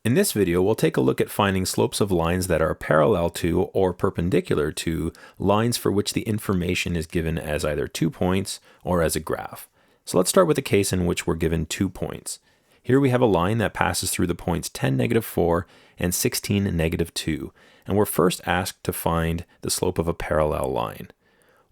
In this video, we'll take a look at finding slopes of lines that are parallel to or perpendicular to lines for which the information is given as either 2 points or as a graph. So let's start with a case in which we're given 2 points. Here we have a line that passes through the points 10, -4 and 16, -2, and we're first asked to find the slope of a parallel line.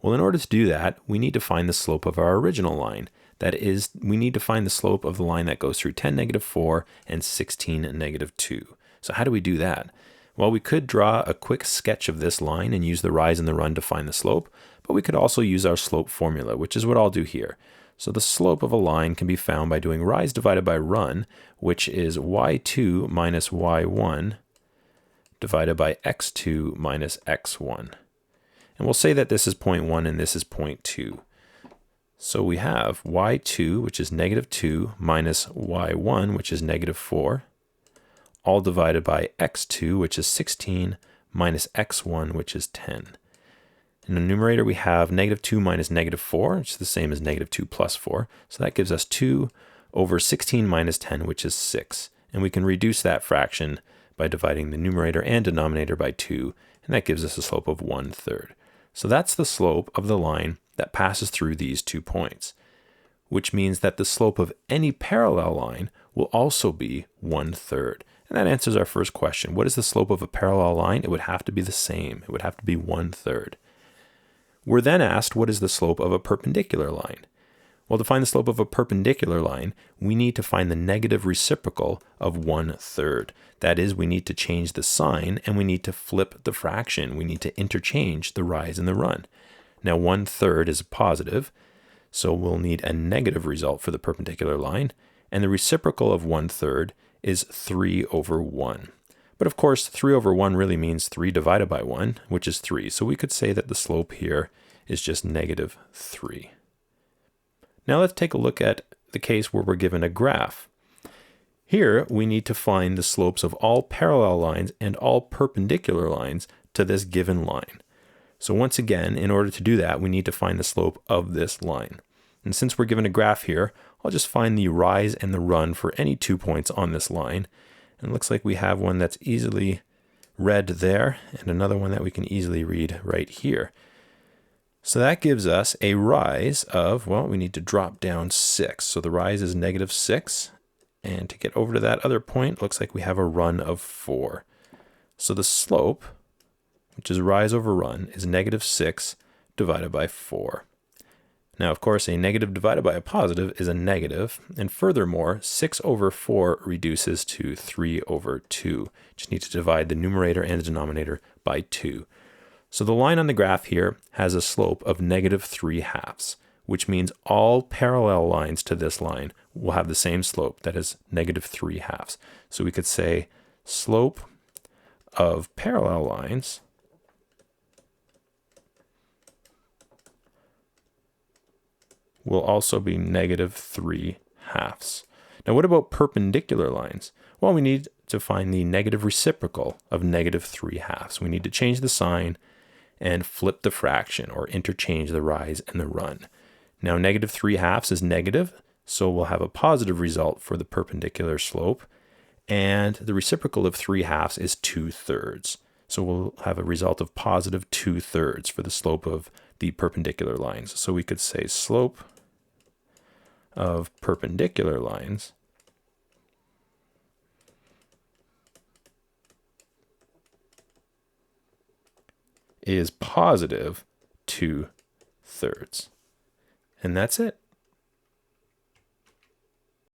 Well, in order to do that, we need to find the slope of our original line. That is, we need to find the slope of the line that goes through 10, -4 and 16, -2. So how do we do that? Well, we could draw a quick sketch of this line and use the rise and the run to find the slope, but we could also use our slope formula, which is what I'll do here. So the slope of a line can be found by doing rise divided by run, which is y2 minus y1 divided by x2 minus x1. And we'll say that this is 0.1 and this is 0.2. So we have y2, which is -2, minus y1, which is -4, all divided by x2, which is 16, minus x1, which is 10. In the numerator, we have -2 minus -4, which is the same as -2 plus 4. So that gives us 2 over 16 minus 10, which is 6. And we can reduce that fraction by dividing the numerator and denominator by 2, and that gives us a slope of 1/3. So that's the slope of the line that passes through these 2 points, which means that the slope of any parallel line will also be 1/3. And that answers our first question. What is the slope of a parallel line? It would have to be the same. It would have to be 1/3. We're then asked, what is the slope of a perpendicular line? Well, to find the slope of a perpendicular line, we need to find the negative reciprocal of 1/3. That is, we need to change the sign and we need to flip the fraction. We need to interchange the rise and the run. Now 1/3 is positive, so we'll need a negative result for the perpendicular line, and the reciprocal of 1/3 is 3 over 1. But of course, 3 over 1 really means 3 divided by 1, which is 3. So we could say that the slope here is just -3. Now let's take a look at the case where we're given a graph. Here we need to find the slopes of all parallel lines and all perpendicular lines to this given line. So once again, in order to do that, we need to find the slope of this line. And since we're given a graph here, I'll just find the rise and the run for any 2 points on this line. And it looks like we have one that's easily read there and another one that we can easily read right here. So that gives us a rise of, well, we need to drop down 6. So the rise is -6. And to get over to that other point, looks like we have a run of 4. So the slope, which is rise over run, is -6 divided by 4. Now, of course, a negative divided by a positive is a negative, and furthermore, 6 over 4 reduces to 3 over 2. Just need to divide the numerator and the denominator by 2. So the line on the graph here has a slope of -3/2, which means all parallel lines to this line will have the same slope, that is -3/2. So we could say slope of parallel lines will also be -3/2. Now what about perpendicular lines? Well, we need to find the negative reciprocal of -3/2. We need to change the sign and flip the fraction or interchange the rise and the run. Now -3/2 is negative, so we'll have a positive result for the perpendicular slope, and the reciprocal of 3/2 is 2/3. So we'll have a result of positive 2/3 for the slope of the perpendicular lines. So we could say slope of perpendicular lines is positive 2/3. And that's it.